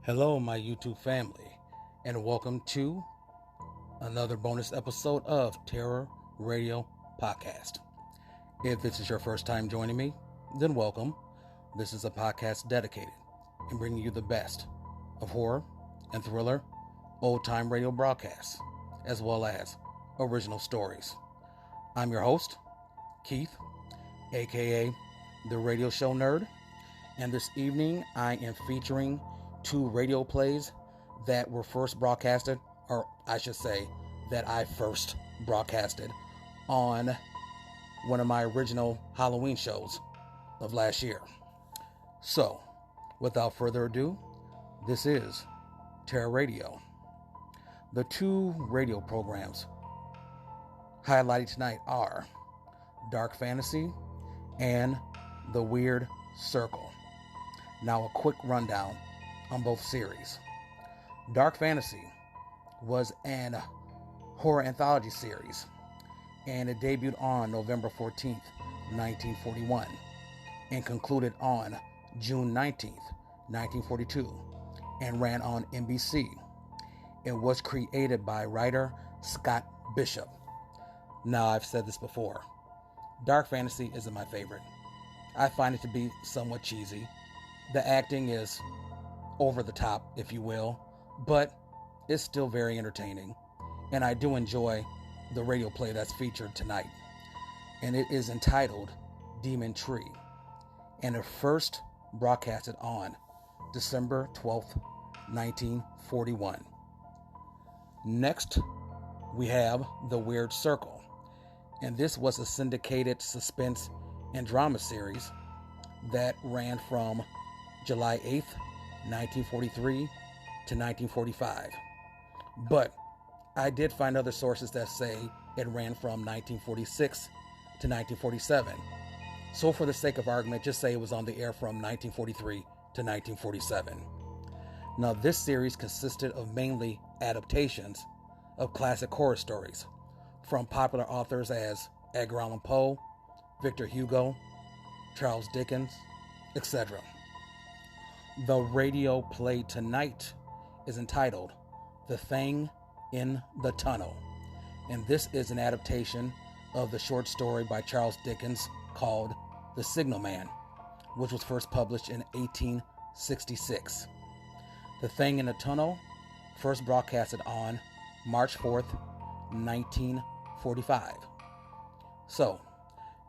Hello, my YouTube family, and welcome to another bonus episode of Terror Radio Podcast. If this is your first time joining me, then welcome. This is a podcast dedicated in bringing you the best of horror and thriller, old-time radio broadcasts, as well as original stories. I'm your host, Keith, aka The Radio Show Nerd, and this evening I am featuring two radio plays that were first broadcasted, or I should say that I first broadcasted on one of my original Halloween shows of last year. So, without further ado, this is Terror Radio. The two radio programs highlighted tonight are Dark Fantasy and The Weird Circle. Now, a quick rundown on both series. Dark Fantasy was an horror anthology series, and it debuted on November 14th, 1941, and concluded on June 19th, 1942, and ran on NBC. It was created by writer Scott Bishop. Now, I've said this before. Dark Fantasy isn't my favorite. I find it to be somewhat cheesy. The acting is over the top, if you will, but it's still very entertaining, and I do enjoy the radio play that's featured tonight, and it is entitled Demon Tree, and it first broadcasted on December 12th, 1941. Next, we have The Weird Circle, and this was a syndicated suspense and drama series that ran from July 8th, 1943 to 1945. But I did find other sources that say it ran from 1946 to 1947. So for the sake of argument, just say it was on the air from 1943 to 1947. Now, this series consisted of mainly adaptations of classic horror stories from popular authors as Edgar Allan Poe, Victor Hugo, Charles Dickens, etc. The radio play tonight is entitled The Thing in the Tunnel, and this is an adaptation of the short story by Charles Dickens called The Signal Man, which was first published in 1866. The Thing in the Tunnel first broadcasted on March 4th, 1945. So,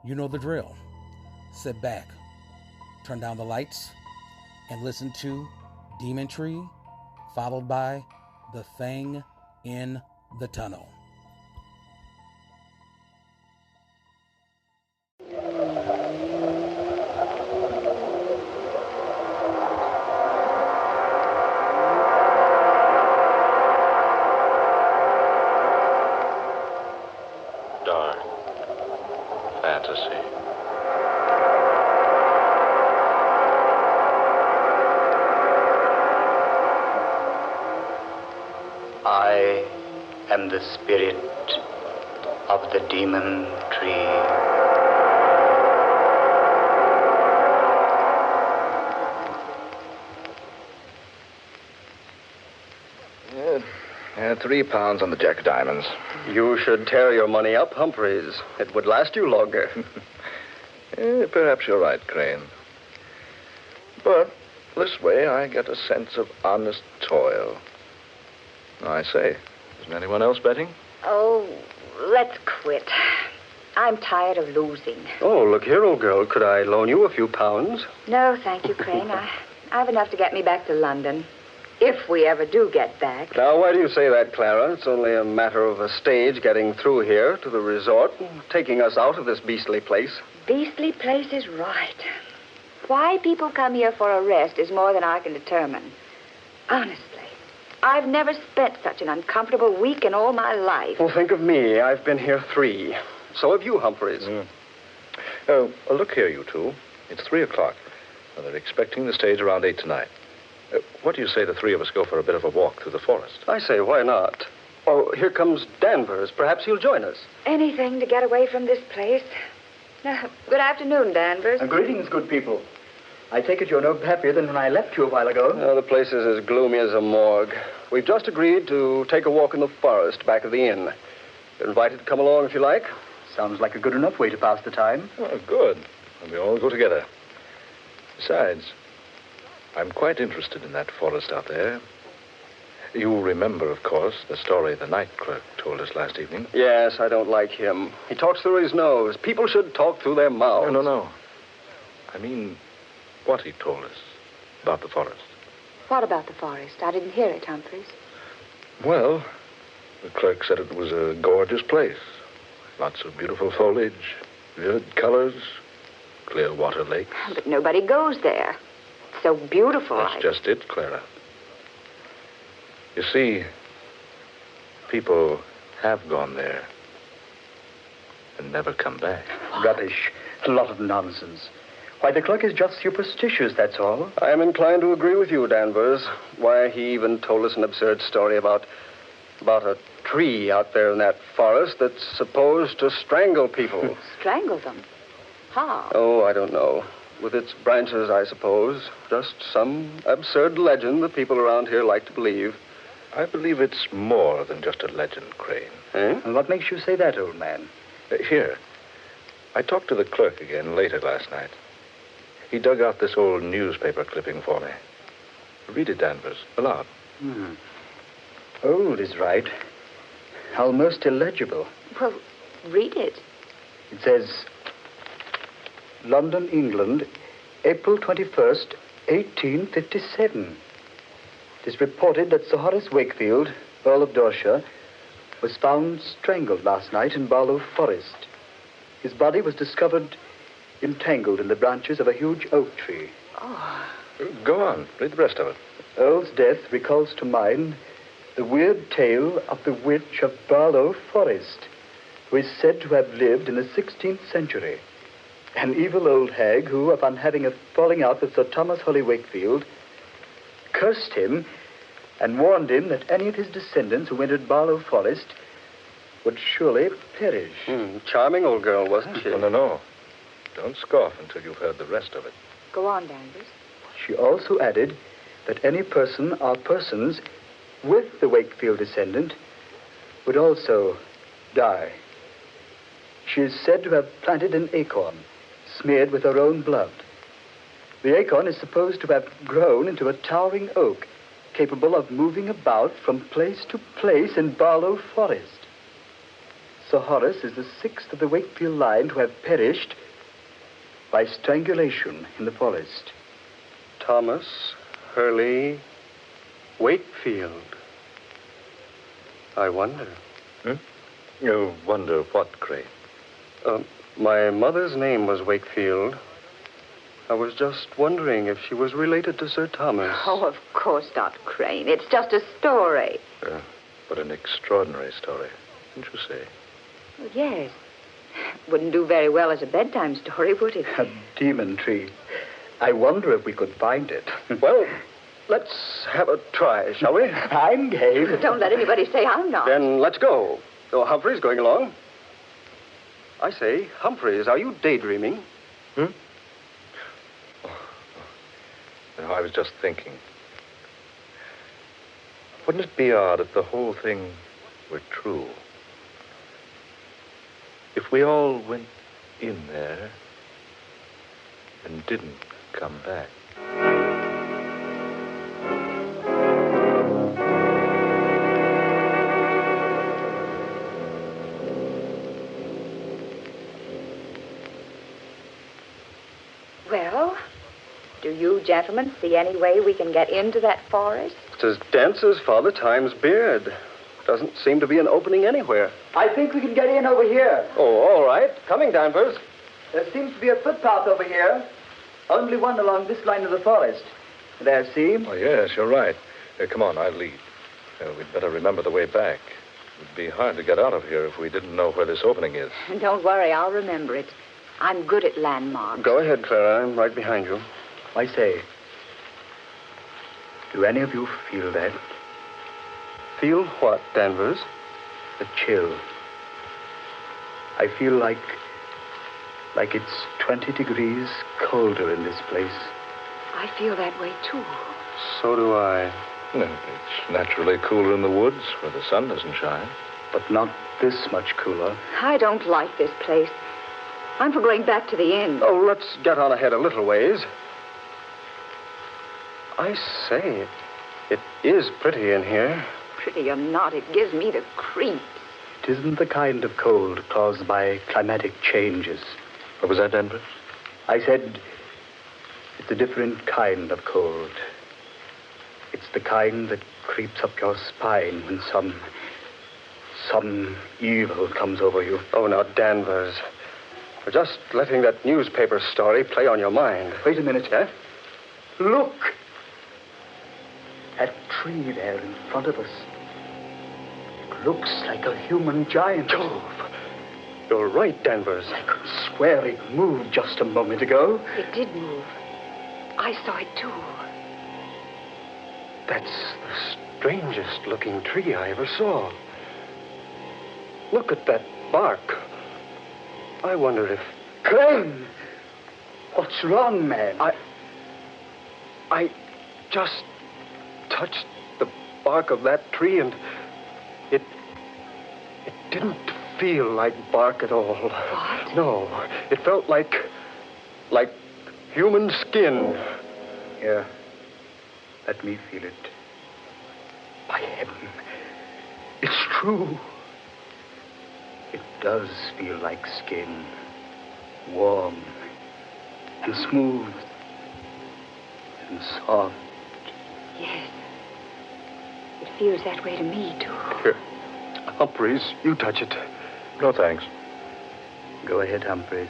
you know the drill. Sit back, turn down the lights, and listen to Demon Tree, followed by The Thing in the Tunnel. Dark Fantasy. I am the spirit of the demon tree. £3 on the Jack of Diamonds. You should tear your money up, Humphreys. It would last you longer. Perhaps you're right, Crane. But this way I get a sense of honest toil. I say, isn't anyone else betting? Oh, let's quit. I'm tired of losing. Oh, look here, old girl. Could I loan you a few pounds? No, thank you, Crane. I've enough to get me back to London. If we ever do get back. Now, why do you say that, Clara? It's only a matter of a stage getting through here to the resort and taking us out of this beastly place. Beastly place is right. Why people come here for a rest is more than I can determine. Honestly, I've never spent such an uncomfortable week in all my life. Well, think of me. I've been here 3. So have you, Humphreys. Oh, look here, you two. It's 3 o'clock. And they're expecting the stage around 8 tonight. What do you say the three of us go for a bit of a walk through the forest? I say, why not? Oh, here comes Danvers. Perhaps he'll join us. Anything to get away from this place. Good afternoon, Danvers. Greetings, good people. I take it you're no happier than when I left you a while ago. The place is as gloomy as a morgue. We've just agreed to take a walk in the forest back of the inn. You're invited to come along if you like. Sounds like a good enough way to pass the time. Oh, good. And we all go together. Besides, I'm quite interested in that forest out there. You remember, of course, the story the night clerk told us last evening. Yes, I don't like him. He talks through his nose. People should talk through their mouths. No. I mean, what he told us about the forest. What about the forest? I didn't hear it, Humphreys. Well, the clerk said it was a gorgeous place. Lots of beautiful foliage, vivid colors, clear water lakes. But nobody goes there. It's so beautiful. That's just it, Clara. You see, people have gone there and never come back. Rubbish. A lot of nonsense. Why, the clerk is just superstitious, that's all. I am inclined to agree with you, Danvers. Why, he even told us an absurd story about a tree out there in that forest that's supposed to strangle people. Strangle them? How? Oh, I don't know. With its branches, I suppose. Just some absurd legend that people around here like to believe. I believe it's more than just a legend, Crane. Eh? And what makes you say that, old man? Here. I talked to the clerk again later last night. He dug out this old newspaper clipping for me. Read it, Danvers, aloud. Old is right. Almost illegible. Well, read it. It says, London, England, April 21st, 1857. It is reported that Sir Horace Wakefield, Earl of Dorset, was found strangled last night in Barlow Forest. His body was discovered entangled in the branches of a huge oak tree. Go on. Read the rest of it. Earl's death recalls to mind the weird tale of the witch of Barlow Forest, who is said to have lived in the 16th century. An evil old hag who, upon having a falling out with Sir Thomas Holy Wakefield, cursed him and warned him that any of his descendants who entered Barlow Forest would surely perish. Charming old girl, wasn't she? No. Don't scoff until you've heard the rest of it. Go on, Danvers. She also added that any person or persons with the Wakefield descendant would also die. She is said to have planted an acorn smeared with her own blood. The acorn is supposed to have grown into a towering oak capable of moving about from place to place in Barlow Forest. Sir Horace is the sixth of the Wakefield line to have perished by strangulation in the forest. Thomas Hurley Wakefield. I wonder. You wonder what, Crane? My mother's name was Wakefield. I was just wondering if she was related to Sir Thomas. Oh, of course not, Crane. It's just a story. But an extraordinary story, didn't you say? Well, yes. Wouldn't do very well as a bedtime story, would it? A demon tree. I wonder if we could find it. Well, let's have a try, shall we? I'm game. Don't let anybody say I'm not. Then let's go. Oh, Humphreys going along. I say, Humphreys, are you daydreaming? No, I was just thinking. Wouldn't it be odd if the whole thing were true? If we all went in there and didn't come back. Well, do you gentlemen see any way we can get into that forest? It's as dense as Father Time's beard. Doesn't seem to be an opening anywhere. I think we can get in over here. Oh, all right. Coming, Danvers. There seems to be a footpath over here. Only one along this line of the forest. There, see? Oh, yes, you're right. Come on, I'll lead. We'd better remember the way back. It would be hard to get out of here if we didn't know where this opening is. Don't worry, I'll remember it. I'm good at landmarks. Go ahead, Clara. I'm right behind you. I say, do any of you feel that? Feel what, Danvers? A chill. I feel like it's 20 degrees colder in this place I feel that way, too. So do I. No, it's naturally cooler in the woods where the sun doesn't shine. But not this much cooler. I don't like this place. I'm for going back to the inn. Oh, let's get on ahead a little ways. I say, it is pretty in here. Pretty or not, it gives me the creeps. It isn't the kind of cold caused by climatic changes. What was that, Danvers? I said it's a different kind of cold. It's the kind that creeps up your spine when some evil comes over you. Oh, now, Danvers. You're just letting that newspaper story play on your mind. Wait a minute, eh? Look! That tree there in front of us. It looks like a human giant. Jove! You're right, Danvers. I could swear it moved just a moment ago. It did move. I saw it, too. That's the strangest looking tree I ever saw. Look at that bark. I wonder if... Crane! What's wrong, man? I just touched the bark of that tree and it didn't feel like bark at all. What? No, it felt like human skin. Here, let me feel it. By heaven, it's true. It does feel like skin. Warm and smooth and soft. Yes. It feels that way to me, too. Here, Humphreys, you touch it. No, thanks. Go ahead, Humphreys.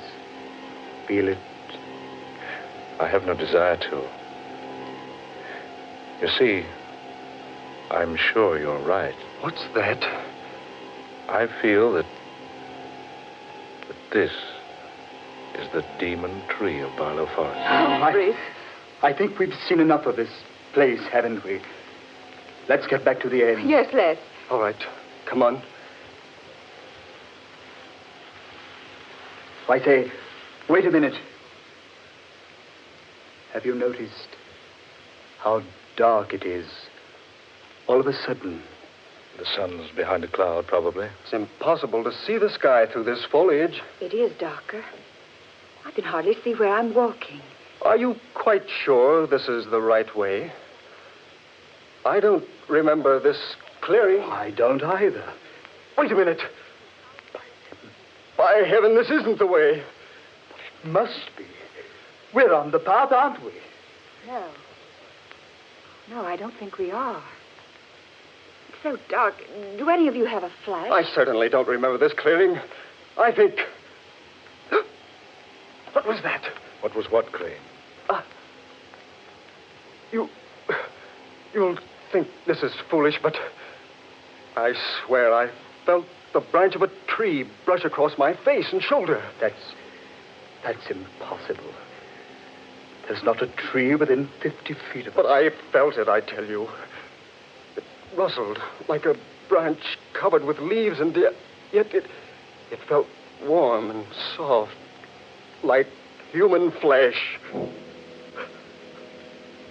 Feel it. I have no desire to. You see, I'm sure you're right. What's that? I feel that this is the demon tree of Barlow Forest. Humphreys. I think we've seen enough of this place, haven't we? Let's get back to the inn. Yes, let's. All right, come on. I say, wait a minute. Have you noticed how dark it is? All of a sudden. The sun's behind a cloud, probably. It's impossible to see the sky through this foliage. It is darker. I can hardly see where I'm walking. Are you quite sure this is the right way? I don't remember this clearing. I don't either. Wait a minute. By heaven, this isn't the way. Must be. We're on the path, aren't we? No. No, I don't think we are. It's so dark. Do any of you have a flash? I certainly don't remember this clearing. I think... What was that? What was what, Crane? You'll think this is foolish, but I swear I felt the branch of a tree brush across my face and shoulder. That's impossible. There's not a tree within 50 feet of us. But I felt it, I tell you. It rustled like a branch covered with leaves, and yet it felt warm and soft, like human flesh.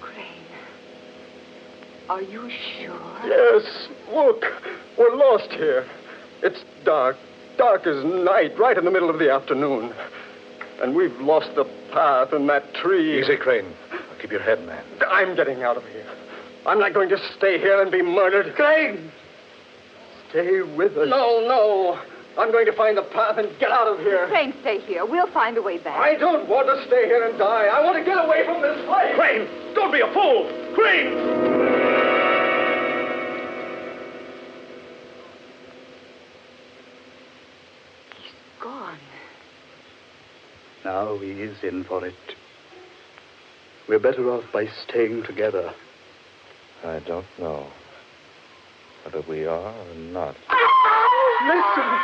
Crane, are you sure? Yes, look, we're lost here. It's dark as night, right in the middle of the afternoon. And we've lost the path and that tree. Easy, Crane. Keep your head, man. I'm getting out of here. I'm not going to stay here and be murdered. Crane! Stay with us. No. I'm going to find the path and get out of here. Crane, stay here. We'll find a way back. I don't want to stay here and die. I want to get away from this place. Crane! Don't be a fool! Crane! Gone. Now he is in for it. We're better off by staying together. I don't know whether we are or not. Listen!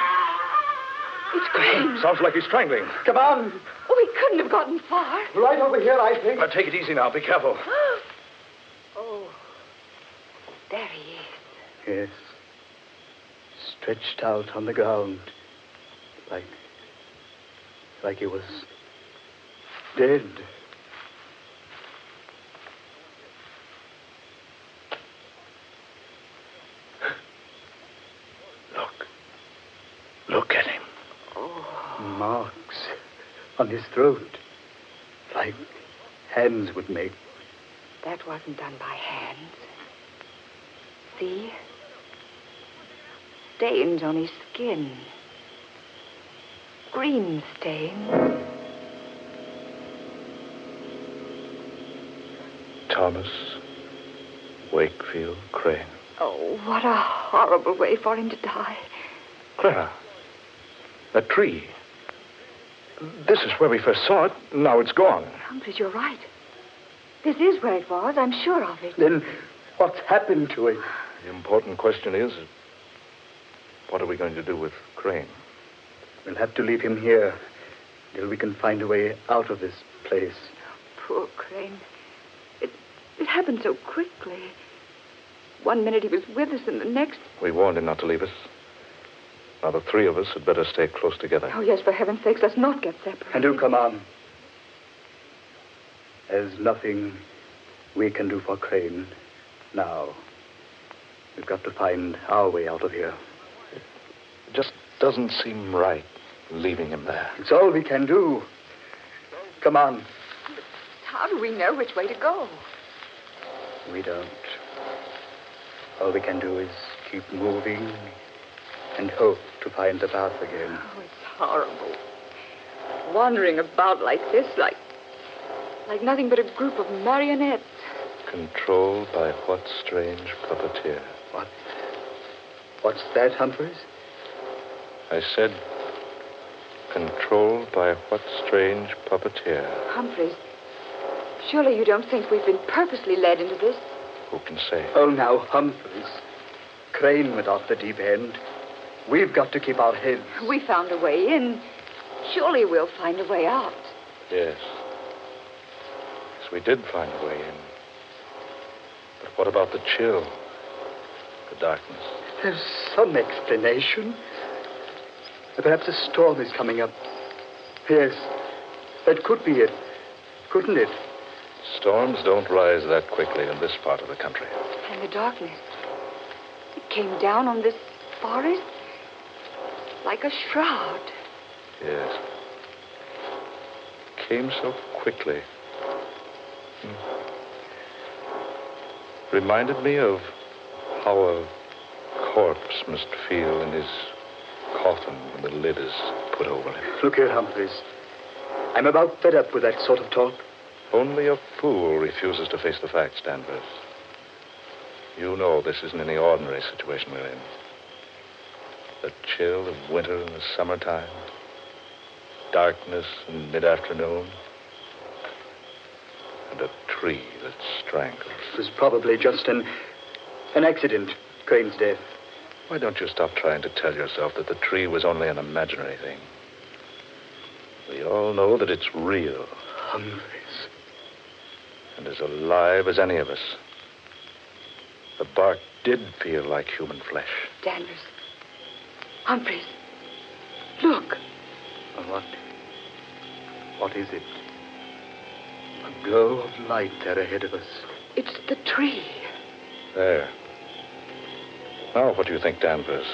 It's Crane. Sounds like he's strangling. Come on! Oh, he couldn't have gotten far. Right over here, I think. Now, take it easy now. Be careful. Oh, there he is. Yes. Stretched out on the ground. Like he was dead. on his throat, like hands would make. That wasn't done by hands. See? Stains on his skin. Green stains. Thomas Wakefield Crane. Oh, what a horrible way for him to die. Clara, that tree. This is where we first saw it. Now it's gone. Humphreys, you're right. This is where it was. I'm sure of it. Then what's happened to it? The important question is, what are we going to do with Crane? We'll have to leave him here till we can find a way out of this place. Poor Crane. It happened so quickly. One minute he was with us, and the next... We warned him not to leave us. Now, the three of us had better stay close together. Oh, yes, for heaven's sakes, let's not get separated. And do come on. There's nothing we can do for Crane now. We've got to find our way out of here. It just doesn't seem right, leaving him there. It's all we can do. Come on. How do we know which way to go? We don't. All we can do is keep moving and hope to find the path again. Oh, it's horrible. Wandering about like this, like nothing but a group of marionettes. Controlled by what strange puppeteer? What's that, Humphreys? I said, controlled by what strange puppeteer? Humphreys, surely you don't think we've been purposely led into this? Who can say? Oh, now, Humphreys. Crane went off the deep end. We've got to keep our heads. We found a way in. Surely we'll find a way out. Yes. Yes, we did find a way in. But what about the chill? The darkness? There's some explanation. Perhaps a storm is coming up. Yes, that could be it. Couldn't it? Storms don't rise that quickly in this part of the country. And the darkness. It came down on this forest like a shroud. Yes. Came so quickly. Reminded me of how a corpse must feel in his coffin when the lid is put over him. Look here, Humphreys. I'm about fed up with that sort of talk. Only a fool refuses to face the facts, Danvers. You know this isn't any ordinary situation we're in. The chill of winter in the summertime. Darkness in mid-afternoon. And a tree that strangles. It was probably just an accident, Crane's death. Why don't you stop trying to tell yourself that the tree was only an imaginary thing? We all know that it's real. Humphreys. And as alive as any of us. The bark did feel like human flesh. Danvers. Humphreys. Look. What is it? A glow of light there ahead of us. It's the tree. There. Now, what do you think, Danvers?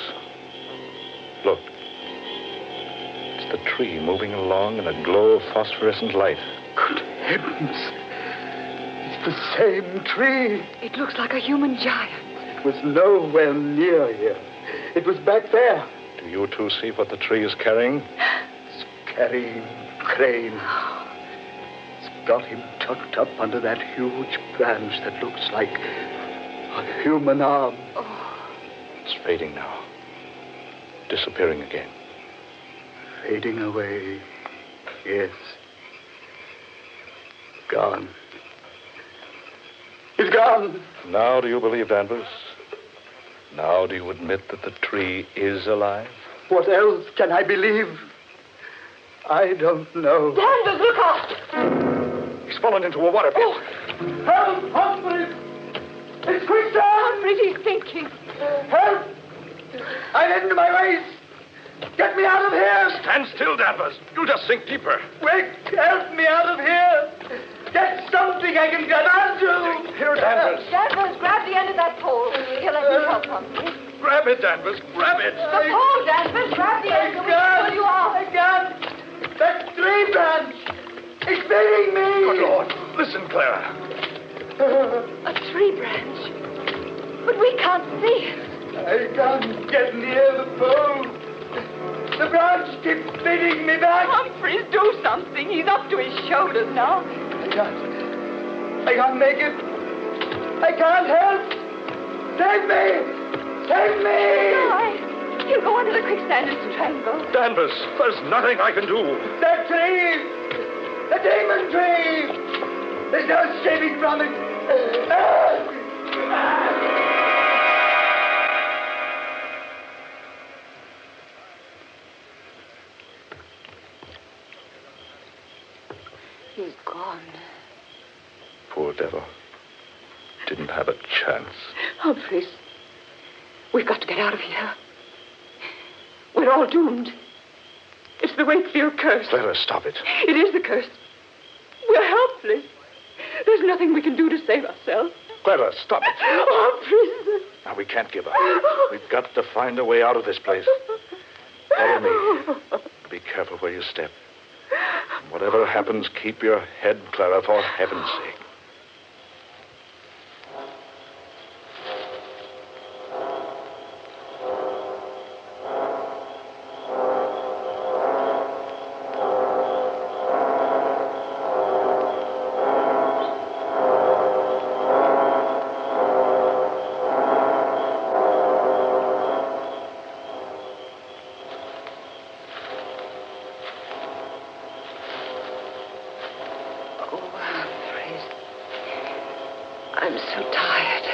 Look. It's the tree moving along in a glow of phosphorescent light. Good heavens. It's the same tree. It looks like a human giant. It was nowhere near here. It was back there. Do you two see what the tree is carrying? It's carrying Crane. It's got him tucked up under that huge branch that looks like a human arm. It's fading now. Disappearing again. Fading away. Yes. Gone. He's gone. Now do you believe, Danvers? Now do you admit that the tree is alive? What else can I believe? I don't know. Danvers, look out! He's fallen into a water pit. Oh. Help! Humphreys! It's Quicksand! Humphreys, he's sinking. Help! I'm into my waist! Get me out of here! Stand still, Danvers. You'll just sink deeper. Quick! Help me out of here! Get something I can grab onto! Here, Danvers. Danvers, grab the end of that pole. Here, let me help Humphreys. Grab it, Danvers. Grab it. The pole, Danvers. Grab the end. We'll pull you out. I can't! That tree branch! It's beating me! Good Lord. Listen, Clara. A tree branch. But we can't see it. I can't get near the pole. The branch keeps beating me back. Humphreys, do something. He's up to his shoulders now. I can't make it. I can't help. Save me! Save me! Why? He'll go under the quicksand and strangle. Danvers, there's nothing I can do. That tree! The demon tree! There's no escaping from it. He's gone. Poor devil. Didn't have a chance. Humphreys, we've got to get out of here. We're all doomed. It's the Wakefield curse. Clara, stop it. It is the curse. We're helpless. There's nothing we can do to save ourselves. Clara, stop it. Humphreys. Now, we can't give up. We've got to find a way out of this place. Follow me. Be careful where you step. Whatever happens, keep your head, Clara, for heaven's sake. I'm so tired.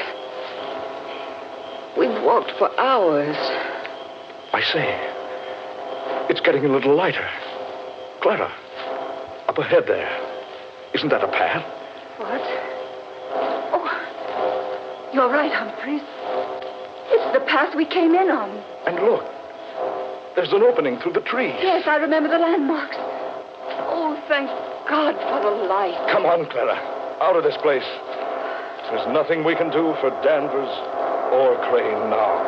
We've walked for hours. I say, it's getting a little lighter. Clara, up ahead there. Isn't that a path? What? Oh, you're right, Humphreys. It's the path we came in on. And look, there's an opening through the trees. Yes, I remember the landmarks. Oh, thank God for the light. Come on, Clara. Out of this place. There's nothing we can do for Danvers or Crane now.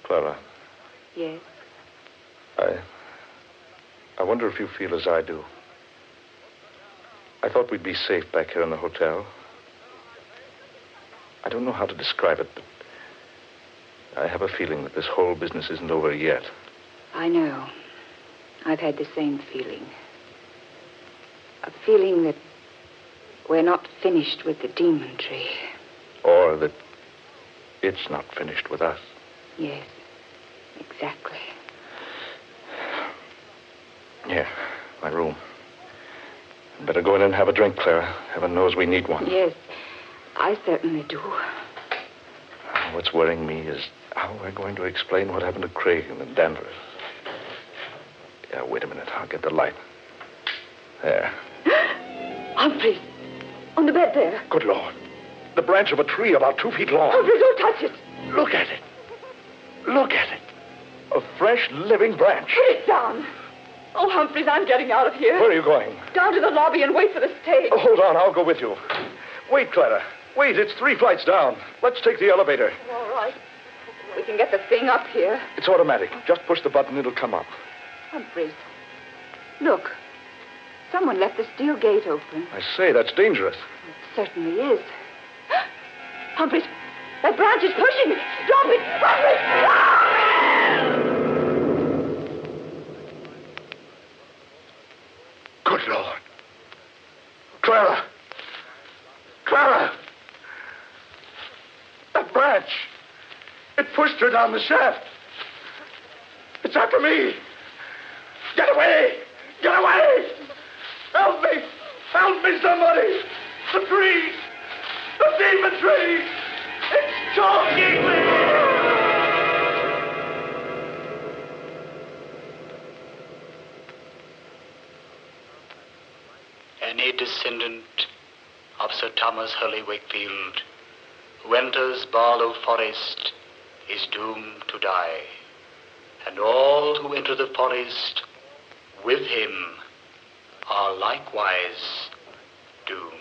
Clara. Yes. I wonder if you feel as I do. I thought we'd be safe back here in the hotel. I don't know how to describe it, but I have a feeling that this whole business isn't over yet. I know. I've had the same feeling. A feeling that we're not finished with the demon tree. Or that it's not finished with us. Yes, exactly. Here, my room. I'd better go in and have a drink, Clara. Heaven knows we need one. Yes, I certainly do. What's worrying me is how we're going to explain what happened to Craig and Danvers. Yeah, wait a minute. I'll get the light. There. Humphreys, on the bed there. Good Lord. The branch of a tree about 2 feet long. Humphreys, don't touch it. Look at it. Look at it. A fresh, living branch. Put it down. Oh, Humphreys, I'm getting out of here. Where are you going? Down to the lobby and wait for the stage. Oh, hold on. I'll go with you. Wait, Clara. Wait, it's 3 flights down. Let's take the elevator. All right. We can get the thing up here. It's automatic. Just push the button, it'll come up. Humphreys, look. Someone left the steel gate open. I say, that's dangerous. It certainly is. Humphreys, that branch is pushing. Drop it. Humphreys! Good Lord. Clara. Clara. That branch. It pushed her down the shaft. It's after me. Get away. Get away. Help me. Help me, somebody. The tree. The demon tree. It's choking me. Any descendant of Sir Thomas Hurley Wakefield who enters Barlow Forest is doomed to die, and all who enter the forest with him are likewise doomed.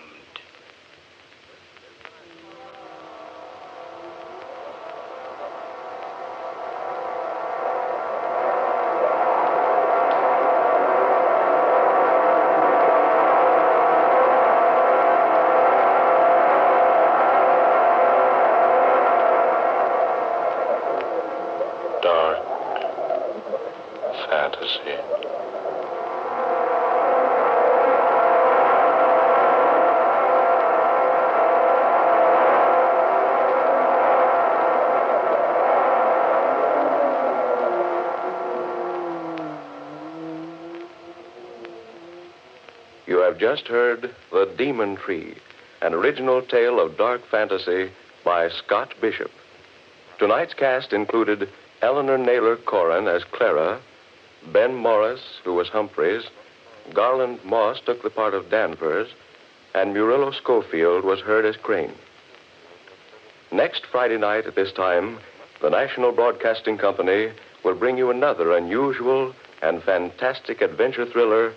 Dark fantasy. You have just heard The Demon Tree, an original tale of dark fantasy by Scott Bishop. Tonight's cast included Eleanor Naylor Corrin as Clara, Ben Morris, who was Humphreys, Garland Moss took the part of Danvers, and Murillo Schofield was heard as Crane. Next Friday night at this time, the National Broadcasting Company will bring you another unusual and fantastic adventure thriller,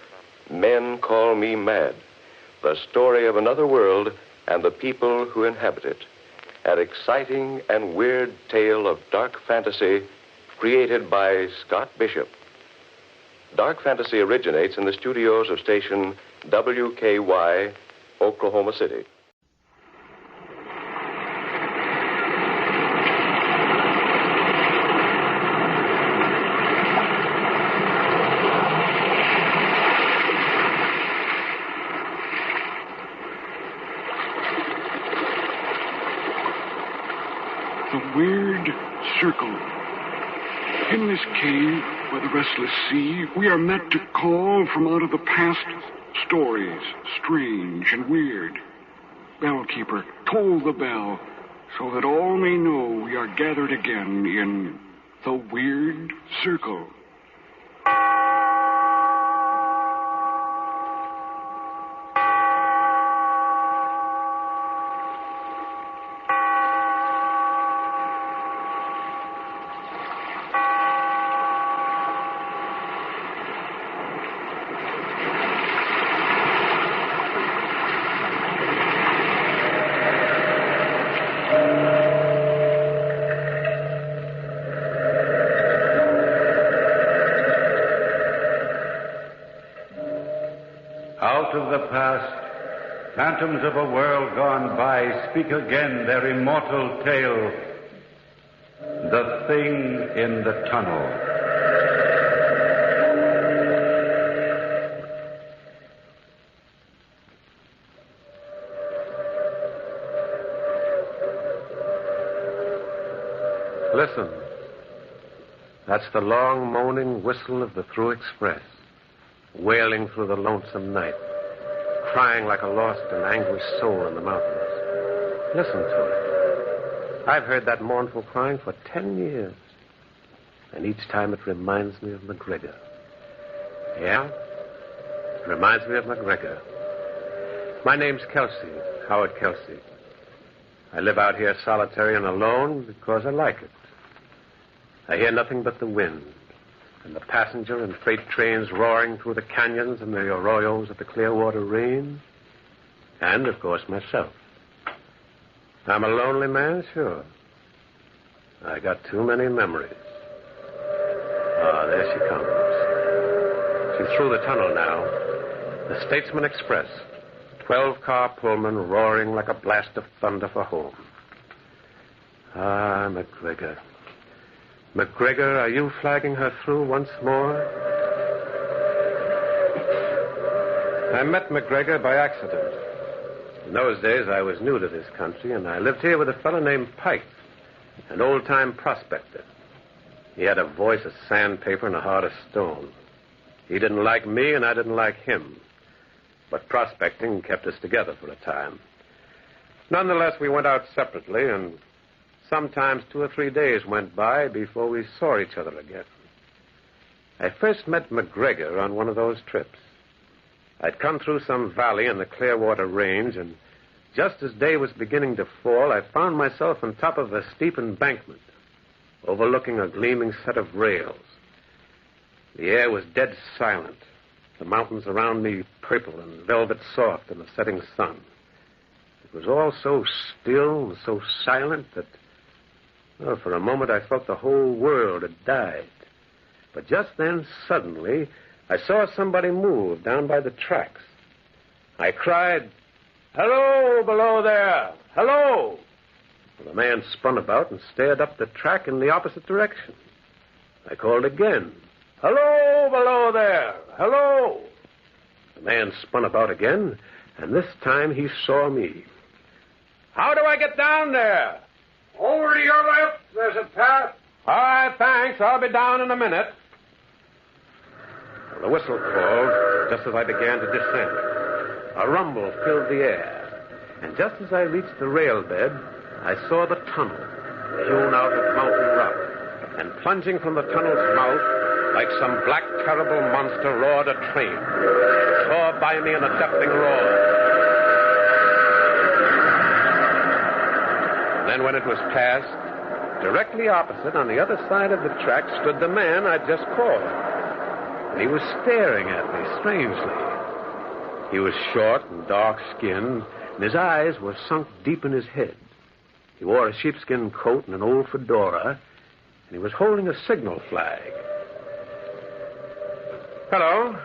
Men Call Me Mad, the story of another world and the people who inhabit it. An exciting and weird tale of dark fantasy created by Scott Bishop. Dark fantasy originates in the studios of station WKY, Oklahoma City. The weird circle. In this cave by the restless sea, we are met to call from out of the past stories, strange and weird. Bellkeeper, toll the bell, so that all may know we are gathered again in the weird circle. Out of the past, phantoms of a world gone by speak again their immortal tale. The Thing in the Tunnel. Listen. That's the long, moaning whistle of the Through Express, wailing through the lonesome night, crying like a lost and anguished soul in the mountains. Listen to it. I've heard that mournful crying for 10 years, and each time it reminds me of McGregor. Yeah? It reminds me of McGregor. My name's Kelsey, Howard Kelsey. I live out here solitary and alone because I like it. I hear nothing but the wind, and the passenger and freight trains roaring through the canyons and the arroyos of the Clearwater Range, and, of course, myself. I'm a lonely man, sure. I got too many memories. Ah, there she comes. She's through the tunnel now. The Statesman Express, 12-car Pullman roaring like a blast of thunder for home. Ah, McGregor. McGregor, are you flagging her through once more? I met McGregor by accident. In those days, I was new to this country, and I lived here with a fellow named Pike, an old-time prospector. He had a voice of sandpaper and a heart of stone. He didn't like me, and I didn't like him. But prospecting kept us together for a time. Nonetheless, we went out separately, and sometimes 2 or 3 days went by before we saw each other again. I first met McGregor on one of those trips. I'd come through some valley in the Clearwater Range, and just as day was beginning to fall, I found myself on top of a steep embankment. overlooking a gleaming set of rails. The air was dead silent, the mountains around me purple and velvet soft in the setting sun. It was all so still and so silent that, well, for a moment I felt the whole world had died. But just then, suddenly, I saw somebody move down by the tracks. I cried, "Hello, below there! Hello!" Well, the man spun about and stared up the track in the opposite direction. I called again, "Hello, below there! Hello!" The man spun about again, and this time he saw me. "How do I get down there?" Over to your left, there's a path. "All right, thanks. I'll be down in a minute." Well, the whistle called just as I began to descend. A rumble filled the air, and just as I reached the rail bed, I saw the tunnel, hewn out of mountain rock, and plunging from the tunnel's mouth, like some black, terrible monster, roared a train. It tore by me in a deafening roar. And then when it was past, directly opposite, on the other side of the track, stood the man I'd just called. And he was staring at me strangely. He was short and dark-skinned, and his eyes were sunk deep in his head. He wore a sheepskin coat and an old fedora, and he was holding a signal flag. "Hello.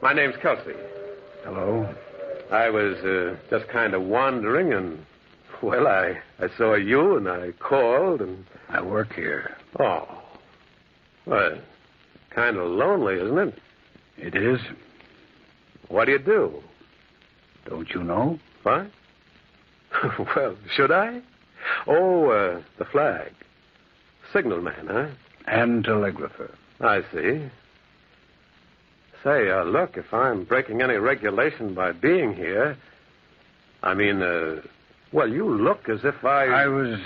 My name's Kelsey." Hello. "I was just kind of wandering, and, well, I saw you, and I called, and..." I work here. "Oh. Well, kind of lonely, isn't it?" It is. "What do you do?" Don't you know? What? Well, should I? Oh, the flag. Signalman, huh? And telegrapher. I see. Say, look, if I'm breaking any regulation by being here, I mean, well, you look as if I was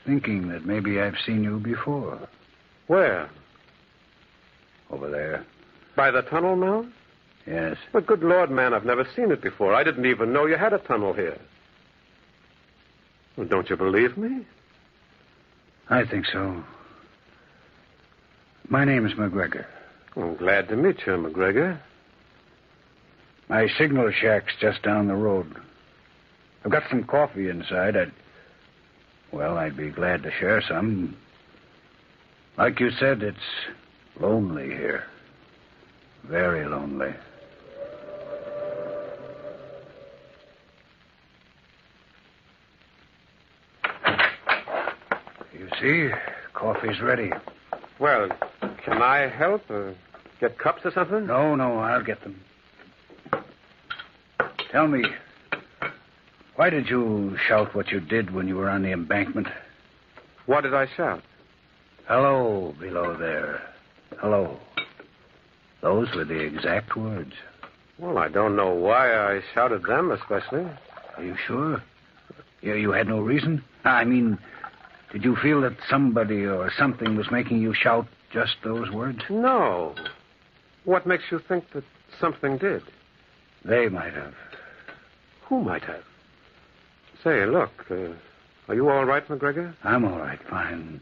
thinking that maybe I've seen you before. Where? Over there. By the tunnel now? Yes. But good Lord, man, I've never seen it before. I didn't even know you had a tunnel here. Well, don't you believe me? I think so. My name is McGregor. I'm glad to meet you, McGregor. My signal shack's just down the road. I've got some coffee inside. I'd be glad to share some. Like you said, it's lonely here. Very lonely. You see, coffee's ready. Well, can I help? Get cups or something? No, I'll get them. Tell me, why did you shout what you did when you were on the embankment? What did I shout? Hello, below there. Hello. Those were the exact words. Well, I don't know why I shouted them especially. Are you sure? You had no reason? I mean, did you feel that somebody or something was making you shout just those words? No. What makes you think that something did? They might have. Who might have? Say, look, are you all right, McGregor? I'm all right, fine.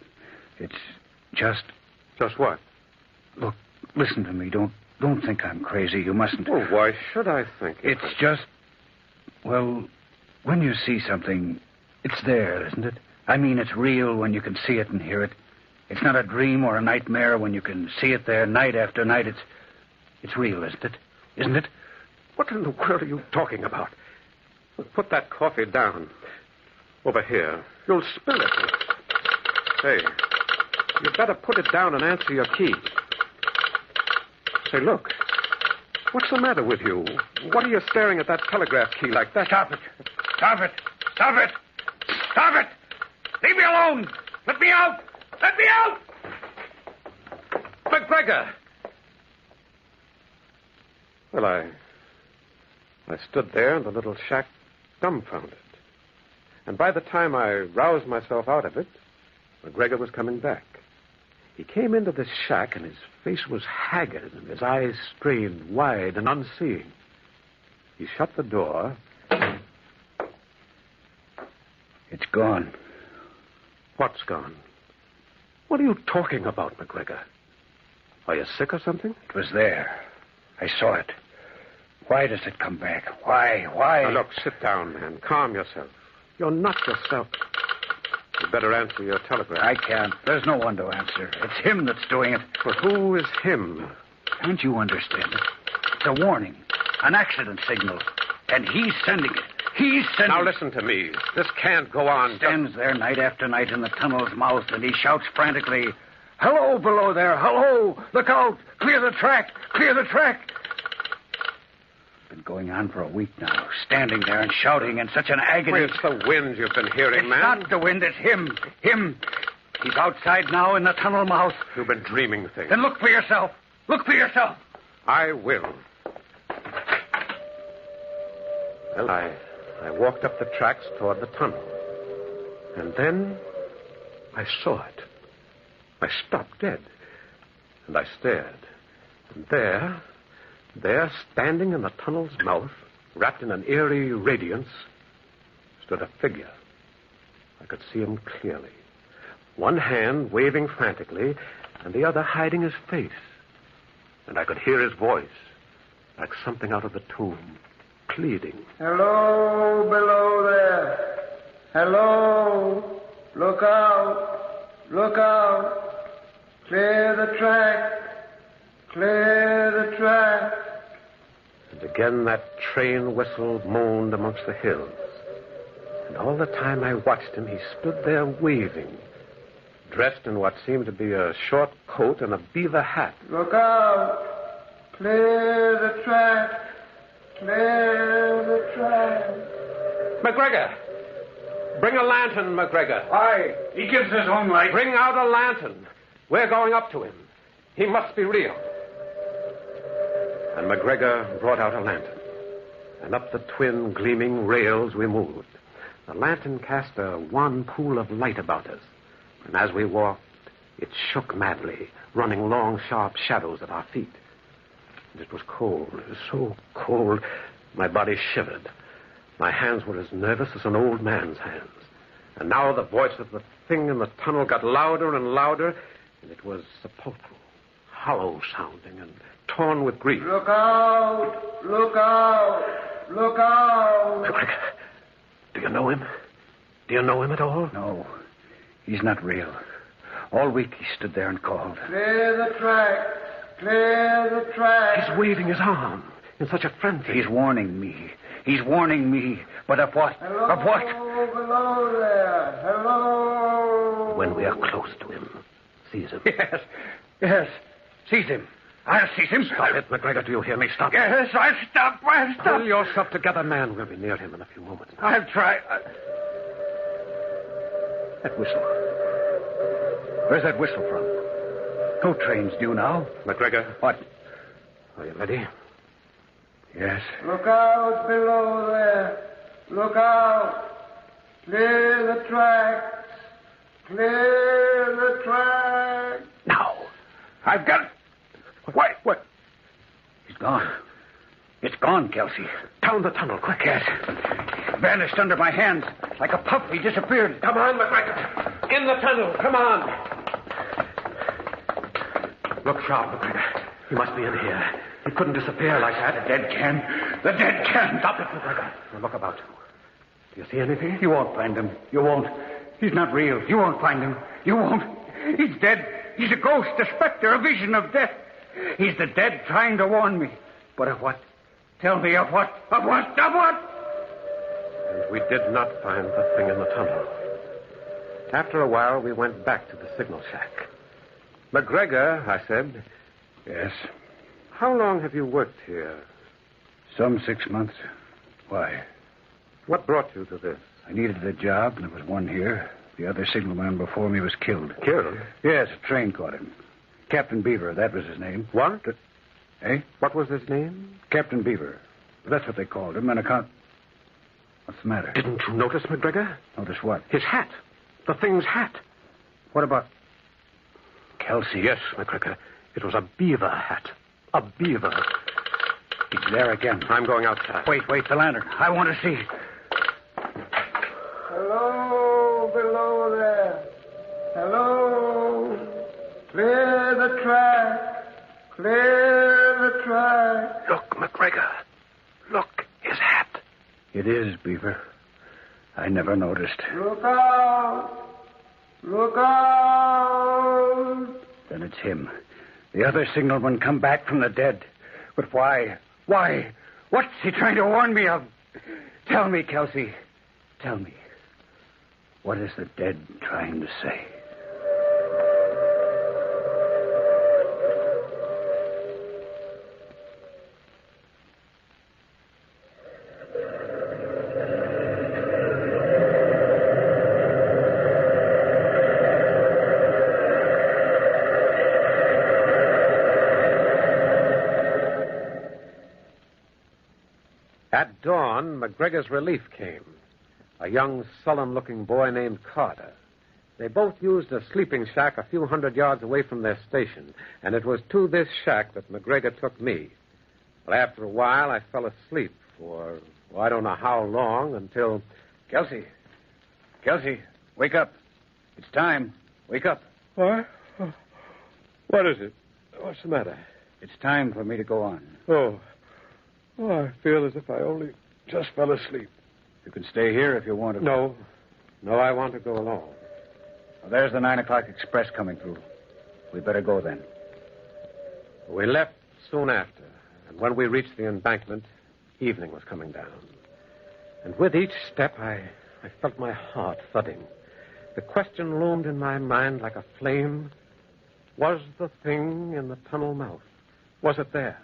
It's just... Just what? Look, listen to me. Don't think I'm crazy. You mustn't... Well, why should I think it? It's just... Well, when you see something, it's there, isn't it? I mean, it's real when you can see it and hear it. It's not a dream or a nightmare when you can see it there night after night. It's real, isn't it? Isn't it? What in the world are you talking about? Put that coffee down. Over here. You'll spill it. Say, you'd better put it down and answer your key. Say, look. What's the matter with you? What are you staring at that telegraph key like that? Stop it. Stop it. Stop it. Stop it. Leave me alone. Let me out. Let me out. McGregor! Well, I stood there in the little shack, dumbfounded. And by the time I roused myself out of it, McGregor was coming back. He came into this shack, and his face was haggard, and his eyes strained, wide, and unseeing. He shut the door. It's gone. What's gone? What are you talking about, McGregor? Are you sick or something? It was there. I saw it. Why does it come back? Why? Now, look, sit down, man. Calm yourself. You're not yourself. You'd better answer your telegram. I can't. There's no one to answer. It's him that's doing it. But who is him? Can't you understand it? It's a warning. An accident signal. And he's sending it. He's sending Now, listen to me. This can't go on. Stands there night after night in the tunnel's mouth, and he shouts frantically, "Hello, below there! Hello! Look out! Clear the track! Clear the track!" Been going on for a week now, standing there and shouting in such an agony. It's the wind you've been hearing, man. It's not the wind, it's him. Him. He's outside now in the tunnel mouth. You've been dreaming things. Then look for yourself. Look for yourself. I will. Well, I walked up the tracks toward the tunnel. And then I saw it. I stopped dead. And I stared. And there, standing in the tunnel's mouth, wrapped in an eerie radiance, stood a figure. I could see him clearly. One hand waving frantically, and the other hiding his face. And I could hear his voice, like something out of the tomb, pleading. "Hello, below there. Hello. Look out. Look out. Clear the track. Clear the track." And again that train whistle moaned amongst the hills. And all the time I watched him, he stood there waving, dressed in what seemed to be a short coat and a beaver hat. "Look out. Clear the track. Clear the track." McGregor! Bring a lantern, McGregor. Why? He gives his own light. Bring out a lantern. We're going up to him. He must be real. And McGregor brought out a lantern. And up the twin gleaming rails we moved. The lantern cast a wan pool of light about us. And as we walked, it shook madly, running long, sharp shadows at our feet. And it was cold. It was so cold, my body shivered. My hands were as nervous as an old man's hands. And now the voice of the thing in the tunnel got louder and louder, and it was sepulchral, hollow sounding, and torn with grief. "Look out! Look out! Look out!" McGregor, do you know him? Do you know him at all? No, he's not real. All week he stood there and called. "Clear the track. Clear the track." He's waving his arm in such a frenzy. He's warning me. He's warning me. But of what? "Hello, Of what? below there. Hello." When we are close to him, seize him. Yes. Seize him. I'll seize him. Stop it, McGregor. Do you hear me? Stop. Yes, I'll stop. Pull yourself together, man. We'll be near him in a few moments. I'll try. That whistle. Where's that whistle from? No train's due now. McGregor. What? Are you ready? Yes. "Look out below there. Look out. Clear the tracks. Clear the tracks." Now. I've got it. What? He's gone. It's gone, Kelsey. Down the tunnel, quick. Yes. Vanished under my hands. Like a puff, he disappeared. Come on, McGregor. In the tunnel. Come on. Look sharp, McGregor. He must be in here. He couldn't disappear like that. The dead can. The dead can. Stop it, McGregor. Now look about. Do you see anything? You won't find him. You won't. He's not real. You won't find him. You won't. He's dead. He's a ghost, a specter, a vision of death. He's the dead trying to warn me. But of what? Tell me of what? Of what? Of what? And we did not find the thing in the tunnel. After a while, we went back to the signal shack. McGregor, I said. Yes. How long have you worked here? Some 6 months. Why? What brought you to this? I needed a job, and there was one here. The other signalman before me was killed. Killed? Yes, a train caught him. Captain Beaver, that was his name. What? Eh? What was his name? Captain Beaver. That's what they called him, on account... What's the matter? Didn't you notice, McGregor? Notice what? His hat. The thing's hat. What about... Kelsey? Yes, McGregor. It was a beaver hat. A beaver. He's there again. I'm going outside. Wait, the lantern. I want to see. "Hello, below there. Hello. Clear the track. Clear the track. Look, McGregor. Look, his hat. It is, Beaver. I never noticed. Look out. Look out. Then it's him. The other signalman come back from the dead. But why? Why? What's he trying to warn me of? Tell me, Kelsey. Tell me. What is the dead trying to say? At dawn, McGregor's relief came. A young, sullen-looking boy named Carter. They both used a sleeping shack a few hundred yards away from their station, and it was to this shack that McGregor took me. Well, after a while, I fell asleep for, I don't know how long, until... Kelsey. Kelsey, wake up. It's time. Wake up. What? What is it? What's the matter? It's time for me to go on. Oh, I feel as if I only just fell asleep. You can stay here if you want to. No, I want to go alone. Well, there's the 9 o'clock express coming through. We better go then. We left soon after, and when we reached the embankment, evening was coming down. And with each step, I felt my heart thudding. The question loomed in my mind like a flame. Was the thing in the tunnel mouth? Was it there?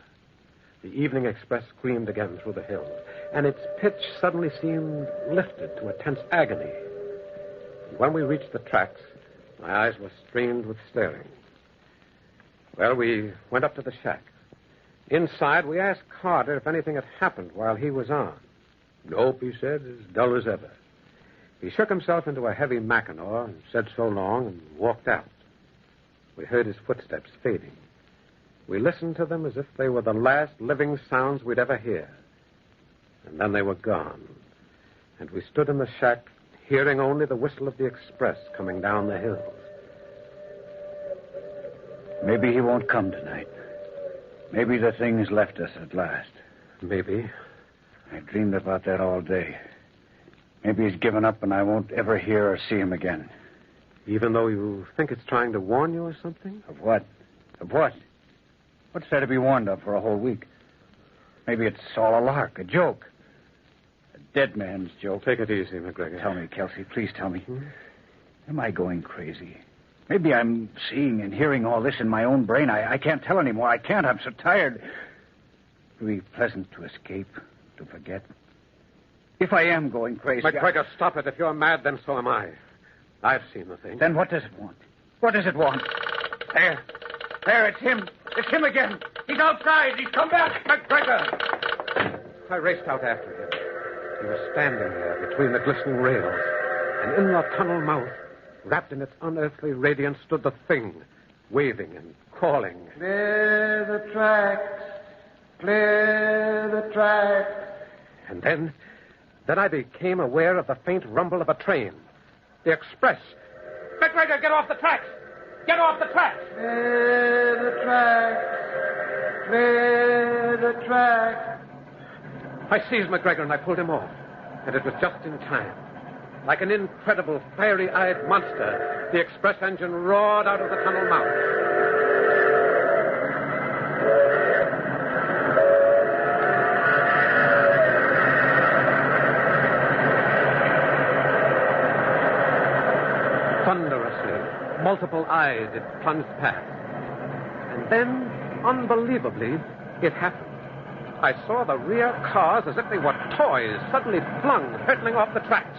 The evening express screamed again through the hills, and its pitch suddenly seemed lifted to a tense agony. And when we reached the tracks, my eyes were strained with staring. Well, we went up to the shack. Inside, we asked Carter if anything had happened while he was on. Nope, he said, as dull as ever. He shook himself into a heavy Mackinaw and said so long and walked out. We heard his footsteps fading. We listened to them as if they were the last living sounds we'd ever hear. And then they were gone. And we stood in the shack, hearing only the whistle of the express coming down the hills. Maybe he won't come tonight. Maybe the thing's left us at last. Maybe. I dreamed about that all day. Maybe he's given up and I won't ever hear or see him again. Even though you think it's trying to warn you or something? Of what? Of what? What's there to be warned of for a whole week? Maybe it's all a lark, a joke. A dead man's joke. Take it easy, McGregor. Tell me, Kelsey, please tell me. Am I going crazy? Maybe I'm seeing and hearing all this in my own brain. I can't tell anymore. I can't. I'm so tired. It would be pleasant to escape, to forget. If I am going crazy... McGregor, stop it. If you're mad, then so am I. I've seen the thing. Then what does it want? What does it want? There. There, it's him. It's him again. He's outside. He's come back. McGregor! I raced out after him. He was standing there between the glistening rails. And in the tunnel mouth, wrapped in its unearthly radiance, stood the thing, waving and calling. Clear the tracks. Clear the tracks. And then I became aware of the faint rumble of a train. The express. McGregor, get off the tracks! Get off the tracks! Clear the tracks. Clear the tracks. I seized McGregor and I pulled him off. And it was just in time. Like an incredible, fiery-eyed monster, the express engine roared out of the tunnel mouth. Thunderously, multiple eyes it plunged past. And then, unbelievably, it happened. I saw the rear cars as if they were toys suddenly flung, hurtling off the tracks.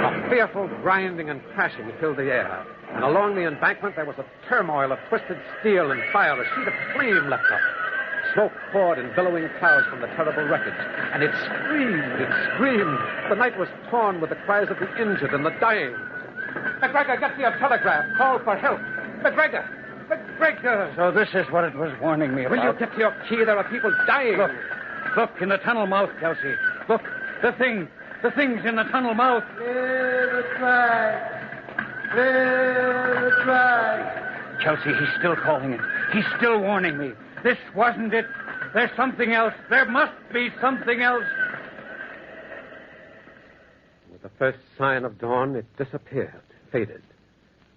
A fearful grinding and crashing filled the air. And along the embankment there was a turmoil of twisted steel and fire. A sheet of flame leapt up. Smoke poured in billowing clouds from the terrible wreckage. And it screamed. The night was torn with the cries of the injured and the dying. McGregor, get me a telegraph. Call for help. McGregor! McGregor! So this is what it was warning me about. Will you get to your key? There are people dying. Look, Look, in the tunnel mouth, Kelsey. Look, the thing's in the tunnel mouth. Clear the track. Clear the track. Kelsey, he's still calling it. He's still warning me. This wasn't it. There's something else. There must be something else. With the first sign of dawn, it disappeared, faded.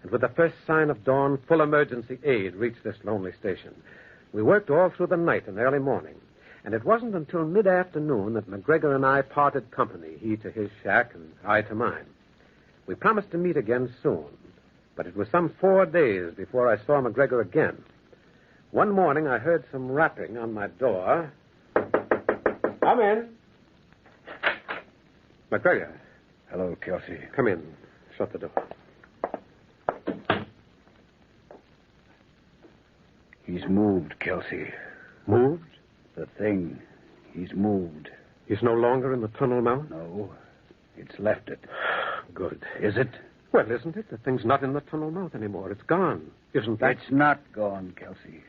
And with the first sign of dawn, full emergency aid reached this lonely station. We worked all through the night and early morning. And it wasn't until mid-afternoon that McGregor and I parted company, he to his shack and I to mine. We promised to meet again soon, but it was some 4 days before I saw McGregor again. One morning, I heard some rapping on my door. Come in. McGregor. Hello, Kelsey. Come in. Shut the door. He's moved, Kelsey. Moved? The thing. He's moved. He's no longer in the tunnel mouth? No. It's left it. Good. Is it? Well, isn't it? The thing's not in the tunnel mouth anymore. It's gone. Isn't that? It's not gone, Kelsey.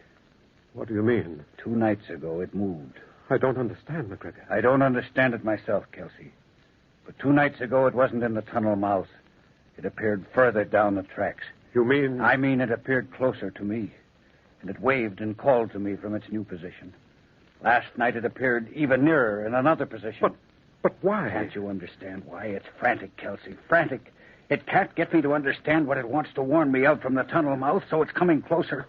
What do you mean? 2 nights ago, it moved. I don't understand, McGregor. I don't understand it myself, Kelsey. But 2 nights ago, it wasn't in the tunnel mouth. It appeared further down the tracks. You mean? I mean it appeared closer to me. And it waved and called to me from its new position. Last night, it appeared even nearer in another position. But why? Can't you understand why? It's frantic, Kelsey. Frantic. It can't get me to understand what it wants to warn me of from the tunnel mouth, so it's coming closer.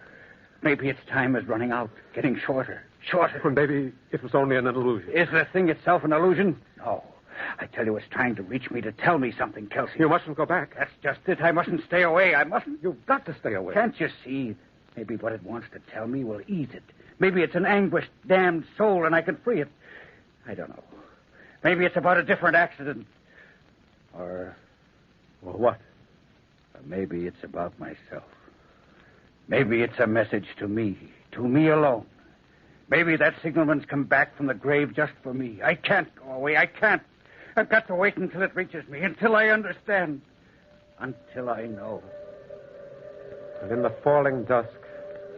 Maybe its time is running out, getting shorter. Shorter. Well, maybe it was only an illusion. Is the thing itself an illusion? No. I tell you, it's trying to reach me to tell me something, Kelsey. You mustn't go back. That's just it. I mustn't stay away. I mustn't. You've got to stay away. Can't you see? Maybe what it wants to tell me will ease it. Maybe it's an anguished, damned soul, and I can free it. I don't know. Maybe it's about a different accident. Or what? Or maybe it's about myself. Maybe it's a message to me alone. Maybe that signalman's come back from the grave just for me. I can't go away. I can't. I've got to wait until it reaches me, until I understand, until I know. And in the falling dusk,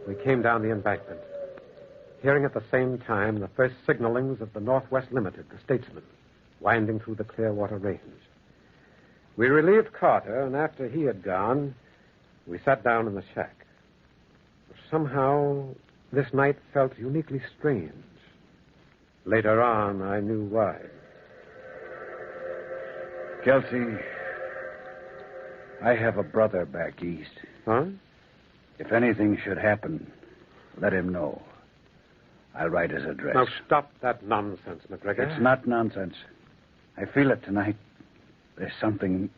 we came down the embankment, hearing at the same time the first signalings of the Northwest Limited, the Statesman, winding through the Clearwater Range. We relieved Carter, and after he had gone, we sat down in the shack. Somehow, this night felt uniquely strange. Later on, I knew why. Kelsey, I have a brother back east. Huh? If anything should happen, let him know. I'll write his address. Now, stop that nonsense, McGregor. It's not nonsense. I feel it tonight. There's something...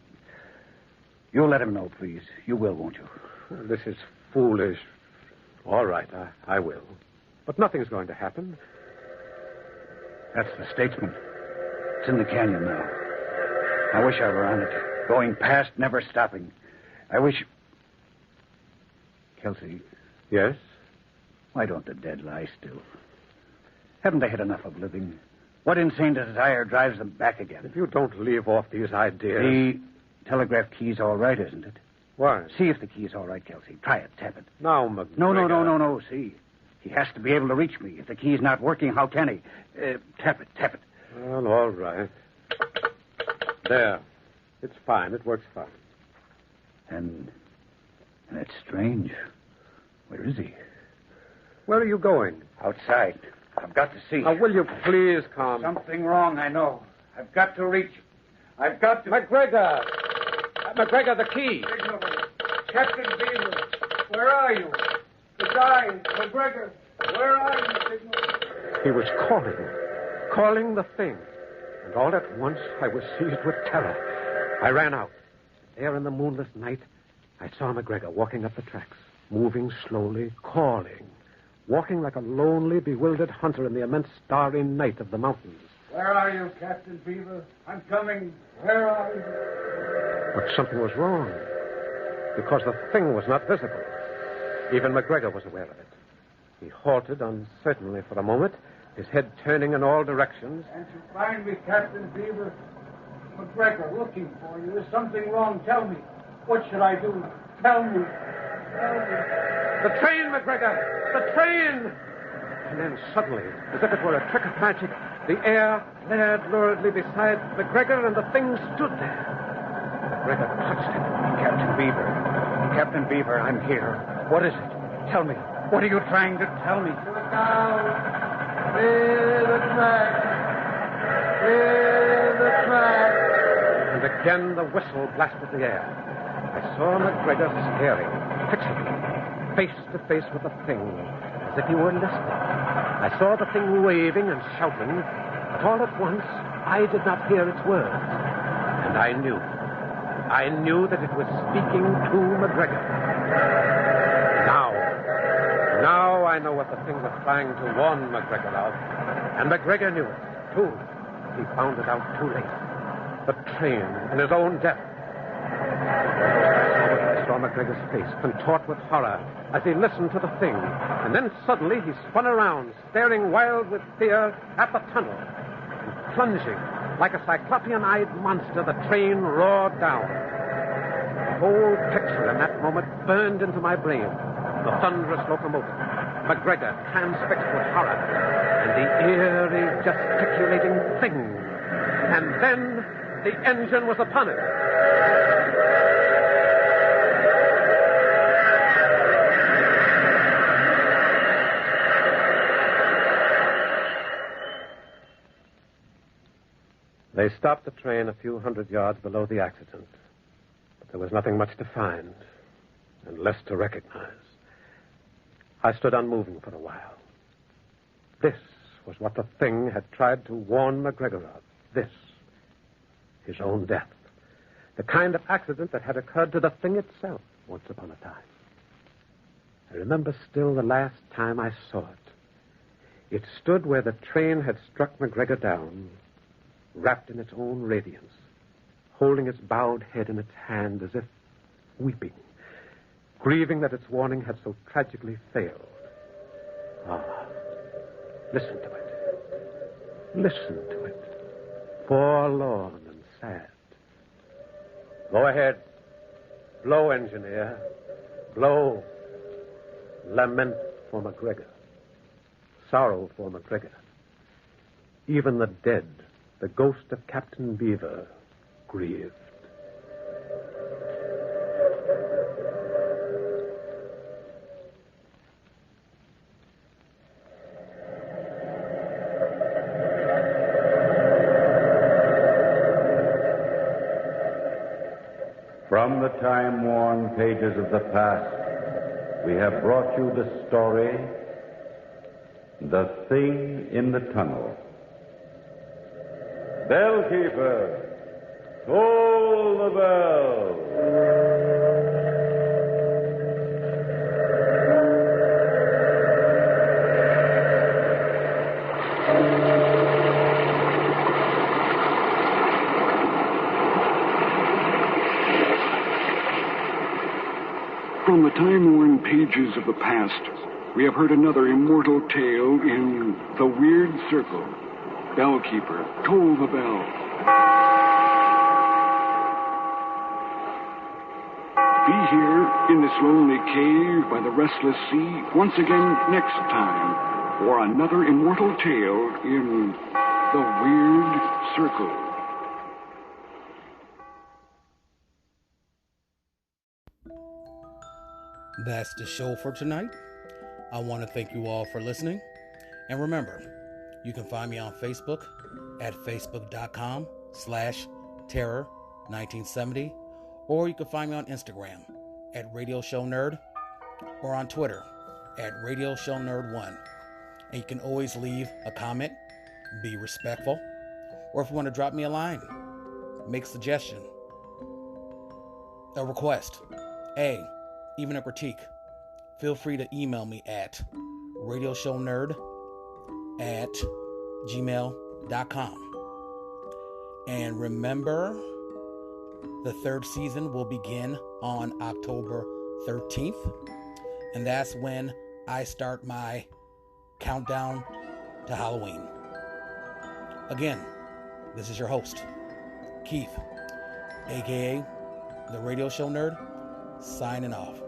You'll let him know, please. You will, won't you? Well, this is foolish. All right, I will. But nothing's going to happen. That's the Statesman. It's in the canyon now. I wish I were on it. Going past, never stopping. I wish... Kelsey. Yes? Why don't the dead lie still? Haven't they had enough of living? What insane desire drives them back again? If you don't leave off these ideas... The telegraph key's all right, isn't it? Why? See if the key's all right, Kelsey. Try it. Tap it. Now, McGregor... No. See. He has to be able to reach me. If the key's not working, how can he? Tap it. Well, all right. There. It's fine. It works fine. And it's strange. Where is he? Where are you going? Outside. I've got to see. Now, will you please come? Something wrong, I know. I've got to reach. I've got to... McGregor! McGregor, the key! Signalman. Captain Beaver, where are you? The guy, McGregor, where are you, Signalman? He was calling the thing. And all at once, I was seized with terror. I ran out. There in the moonless night, I saw McGregor walking up the tracks, moving slowly, calling, walking like a lonely, bewildered hunter in the immense starry night of the mountains. Where are you, Captain Beaver? I'm coming. Where are you? But something was wrong, because the thing was not visible. Even McGregor was aware of it. He halted uncertainly for a moment, his head turning in all directions. Can't you find me, Captain Beaver? McGregor, looking for you. Is something wrong? Tell me. What should I do? Tell me. The train, McGregor! The train! and then suddenly, as if it were a trick of magic, the air flared luridly beside McGregor, and the thing stood there. McGregor touched it. Captain Beaver. Captain Beaver, I'm here. What is it? Tell me. What are you trying to tell me? Look out! Clear the track! Clear the track! And again the whistle blasted the air. I saw McGregor staring fixedly, face to face with the thing, as if he were listening. I saw the thing waving and shouting, but all at once I did not hear its words. And I knew that it was speaking to McGregor. Now I know what the thing was trying to warn McGregor of. And McGregor knew it, too. He found it out too late. The train and his own death. I saw McGregor's face contort with horror as he listened to the thing. And then suddenly he spun around, staring wild with fear at the tunnel. And plunging like a cyclopean-eyed monster, the train roared down. The whole picture in that moment burned into my brain. The thunderous locomotive, McGregor transfixed with horror, and the eerie gesticulating thing. And then the engine was upon it. They stopped the train a few hundred yards below the accident. But there was nothing much to find, and less to recognize. I stood unmoving for a while. This was what the thing had tried to warn McGregor of. This. His own death. The kind of accident that had occurred to the thing itself once upon a time. I remember still the last time I saw it. It stood where the train had struck McGregor down, wrapped in its own radiance, holding its bowed head in its hand as if weeping, grieving that its warning had so tragically failed. Ah, listen to it. Listen to it. Forlorn and sad. Go ahead. Blow, engineer. Blow. Lament for McGregor. Sorrow for McGregor. Even the dead, the ghost of Captain Beaver, grieved. From the time-worn pages of the past, we have brought you the story, The Thing in the Tunnel. Bellkeeper, toll the bell. From the time-worn pages of the past, we have heard another immortal tale in The Weird Circle. Bellkeeper, toll the bell. Be here in this lonely cave by the restless sea once again next time for another immortal tale in The Weird Circle. That's the show for tonight. I want to thank you all for listening. And remember, you can find me on Facebook at facebook.com/terror1970, or you can find me on Instagram at Radio Show Nerd, or on Twitter at Radio Show Nerd 1. And you can always leave a comment, be respectful, or if you want to drop me a line, make a suggestion, a request, even a critique, feel free to email me at radioshownerd@gmail.com. And remember, the third season will begin on October 13th. And that's when I start my countdown to Halloween. Again, this is your host, Keith, a.k.a. the Radio Show Nerd, signing off.